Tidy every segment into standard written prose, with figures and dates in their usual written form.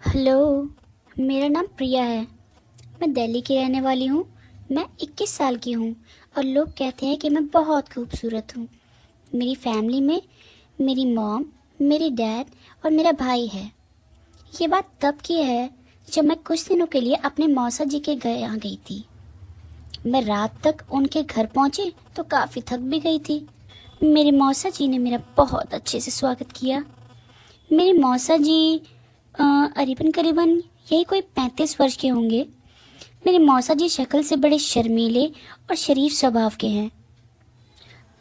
Hello, मेरा नाम प्रिया है। मैं दिल्ली की रहने वाली हूँ। मैं 21 साल की हूँ और लोग कहते हैं कि मैं बहुत खूबसूरत हूँ। मेरी फैमिली में मेरी मॉम, मेरी डैड और मेरा भाई है। ये बात तब की है जब मैं कुछ दिनों के लिए अपने मौसा जी के यहाँ गई थी। मैं रात तक उनके घर पहुँची तो काफ़ी थक भी गई थी। मेरे मौसा जी ने मेरा बहुत अच्छे से स्वागत किया। मेरे मौसा जी करीबन करीबन यही कोई 35 वर्ष के होंगे। मेरे मौसा जी शक्ल से बड़े शर्मीले और शरीफ स्वभाव के हैं।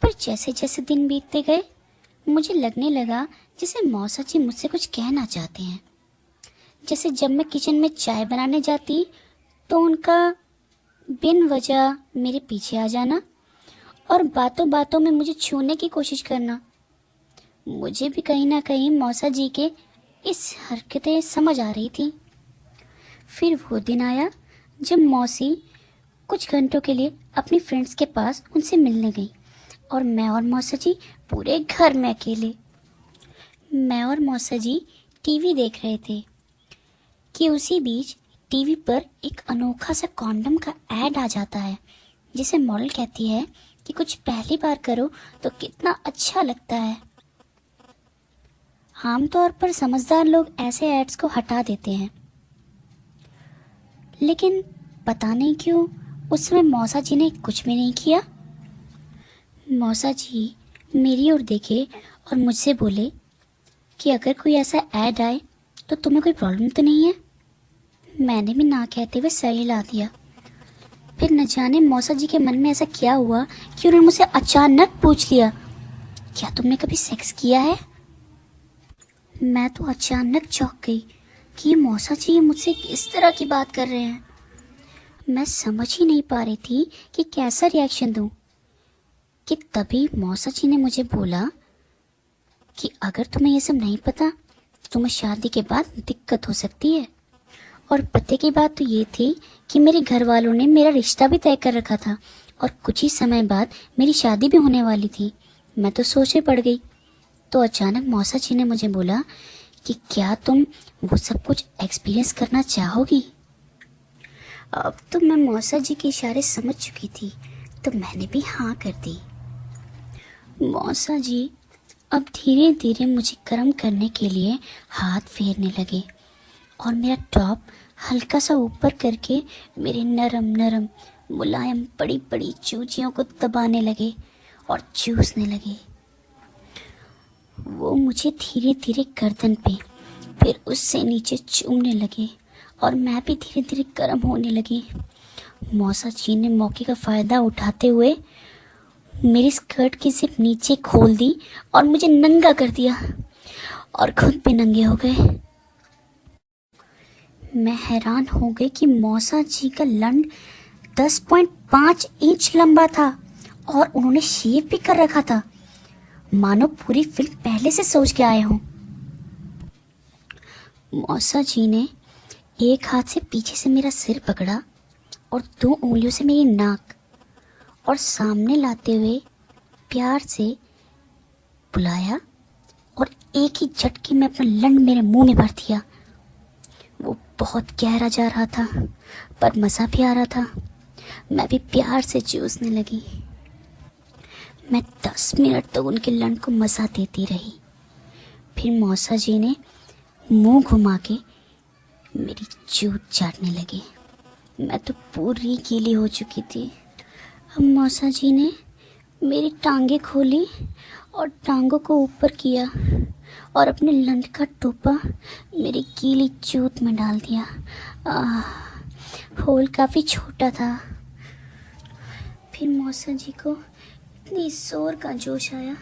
पर जैसे जैसे दिन बीतते गए मुझे लगने लगा जैसे मौसा जी मुझसे कुछ कहना चाहते हैं। जैसे जब मैं किचन में चाय बनाने जाती तो उनका बिन वजह मेरे पीछे आ जाना और बातों बातों में मुझे छूने की कोशिश करना। मुझे भी कहीं ना कहीं मौसा जी के इस हरकतें समझ आ रही थी। फिर वो दिन आया जब मौसी कुछ घंटों के लिए अपनी फ्रेंड्स के पास उनसे मिलने गई और मैं और मौसा जी पूरे घर में अकेले। मैं और मौसा जी टीवी देख रहे थे कि उसी बीच टीवी पर एक अनोखा सा कॉन्डम का ऐड आ जाता है जिसे मॉडल कहती है कि कुछ पहली बार करो तो कितना अच्छा लगता है। आमतौर पर समझदार लोग ऐसे एड्स को हटा देते हैं, लेकिन पता नहीं क्यों उस समय मौसा जी ने कुछ भी नहीं किया। मौसा जी मेरी ओर देखे और मुझसे बोले कि अगर कोई ऐसा ऐड आए तो तुम्हें कोई प्रॉब्लम तो नहीं है। मैंने भी ना कहते हुए सर हिला दिया। फिर न जाने मौसा जी के मन में ऐसा क्या हुआ कि उन्होंने मुझसे अचानक पूछ लिया, क्या तुमने कभी सेक्स किया है? मैं तो अचानक चौंक गई कि ये मौसा जी मुझसे किस तरह की बात कर रहे हैं। मैं समझ ही नहीं पा रही थी कि कैसा रिएक्शन दूं कि तभी मौसा जी ने मुझे बोला कि अगर तुम्हें ये सब नहीं पता तो तुम्हें शादी के बाद दिक्कत हो सकती है। और पते की बात तो ये थी कि मेरे घर वालों ने मेरा रिश्ता भी तय कर रखा था और कुछ ही समय बाद मेरी शादी भी होने वाली थी। मैं तो सोच में पड़ गई। तो अचानक मौसा जी ने मुझे बोला कि क्या तुम वो सब कुछ एक्सपीरियंस करना चाहोगी? अब तो मैं मौसा जी के इशारे समझ चुकी थी तो मैंने भी हाँ कर दी। मौसा जी अब धीरे धीरे मुझे गर्म करने के लिए हाथ फेरने लगे और मेरा टॉप हल्का सा ऊपर करके मेरे नरम नरम मुलायम बड़ी बड़ी चूचियों को दबाने लगे और चूसने लगे। वो मुझे धीरे धीरे गर्दन पे फिर उससे नीचे चूमने लगे और मैं भी धीरे धीरे गर्म होने लगी। मौसा जी ने मौके का फ़ायदा उठाते हुए मेरी स्कर्ट की जिप नीचे खोल दी और मुझे नंगा कर दिया और खुद भी नंगे हो गए। मैं हैरान हो गई कि मौसा जी का लंड 10.5 इंच लंबा था और उन्होंने शेव भी कर रखा था, मानो पूरी फिल्म पहले से सोच के आए हों। मौसा जी ने एक हाथ से पीछे से मेरा सिर पकड़ा और 2 उंगलियों से मेरी नाक और सामने लाते हुए प्यार से बुलाया और एक ही झटके में अपना लंड मेरे मुंह में भर दिया। वो बहुत गहरा जा रहा था पर मज़ा भी आ रहा था। मैं भी प्यार से चूसने लगी। मैं 10 मिनट तक उनके लंड को मज़ा देती रही। फिर मौसा जी ने मुंह घुमा के मेरी चूत चाटने लगे। मैं तो पूरी गीली हो चुकी थी। अब मौसा जी ने मेरी टांगे खोली और टांगों को ऊपर किया और अपने लंड का टोपा मेरी गीली चूत में डाल दिया। होल काफ़ी छोटा था। फिर मौसा जी को इतनी जोर का जोश आया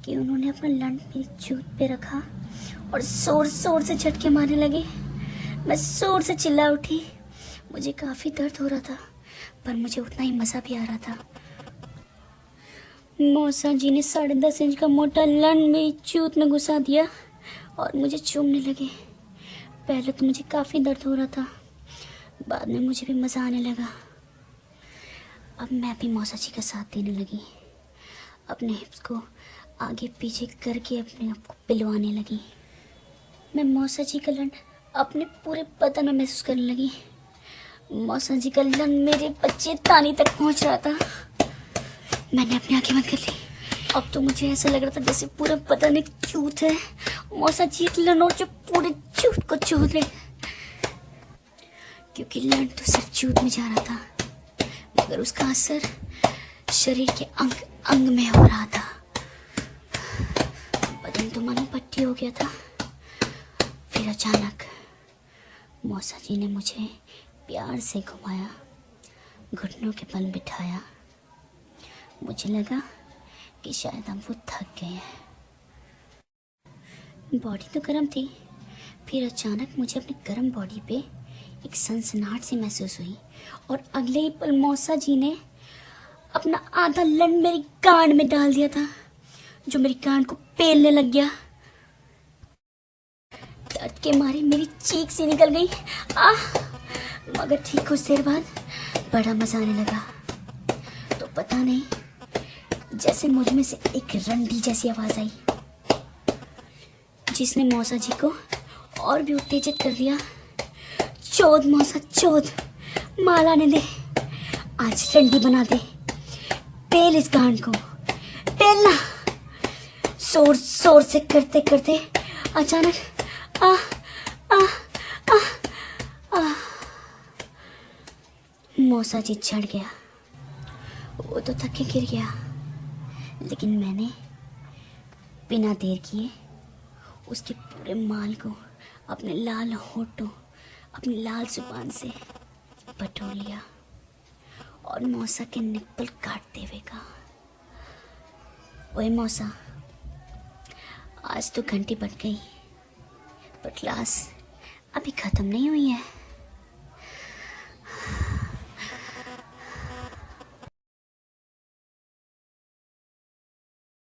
कि उन्होंने अपना लंड मेरी चूत पे रखा और जोर जोर से झटके मारने लगे। मैं जोर से चिल्ला उठी। मुझे काफ़ी दर्द हो रहा था पर मुझे उतना ही मज़ा भी आ रहा था। मौसा जी ने 10.5 इंच का मोटा लंड मेरी चूत में घुसा दिया और मुझे चूमने लगे। पहले तो मुझे काफ़ी दर्द हो रहा था, बाद में मुझे भी मज़ा आने लगा। अब मैं भी मौसा जी का साथ देने लगी। अपने हिप्स को आगे पीछे करके अपने आप को पिलवाने लगी। मैं मौसा जी का लंड अपने पूरे बदन में महसूस करने लगी। मौसा जी का लन मेरे बच्चे तानी तक पहुंच रहा था। मैंने अपनी आंखें बंद कर ली। अब तो मुझे ऐसा लग रहा था जैसे पूरा बदन एक चूत है। मौसा जी लनों जो पूरे चूत को चोद रहे, क्योंकि लन तो सिर्फ चूत में जा रहा था, मगर उसका असर शरीर के अंग अंग में हो रहा था। बदन तो मानो पट्टी हो गया था। फिर अचानक मौसा जी ने मुझे प्यार से घुमाया, घुटनों के बल बिठाया। मुझे लगा कि शायद हम वो थक गए हैं। बॉडी तो गर्म थी। फिर अचानक मुझे अपनी गर्म बॉडी पे एक सनसनाहट सी महसूस हुई और अगले ही पल मौसा जी ने अपना आधा लन मेरी गांड में डाल दिया था, जो मेरी गांड को पेलने लग गया। दर्द के मारे मेरी चीख सी निकल गई। मगर ठीक कुछ देर बाद बड़ा मजा आने लगा। तो पता नहीं, जैसे मुझ में से एक रंडी जैसी आवाज आई, जिसने मौसा जी को और भी उत्तेजित कर दिया। चोद मौसा चोद, माल आने दे, आज रंडी बना दे, पेल इस गांड को, पेलना। जोर जोर से करते करते अचानक आ आ आ आ मौसा जी चढ़ गया। वो तो थक के गिर गया, लेकिन मैंने बिना देर किए उसके पूरे माल को अपने लाल होठों, अपनी लाल जुबान से बटोर लिया और मौसा के निप्पल काटते हुए कहा, ओए मौसा, आज तो घंटी बज गई, पर क्लास अभी खत्म नहीं हुई है।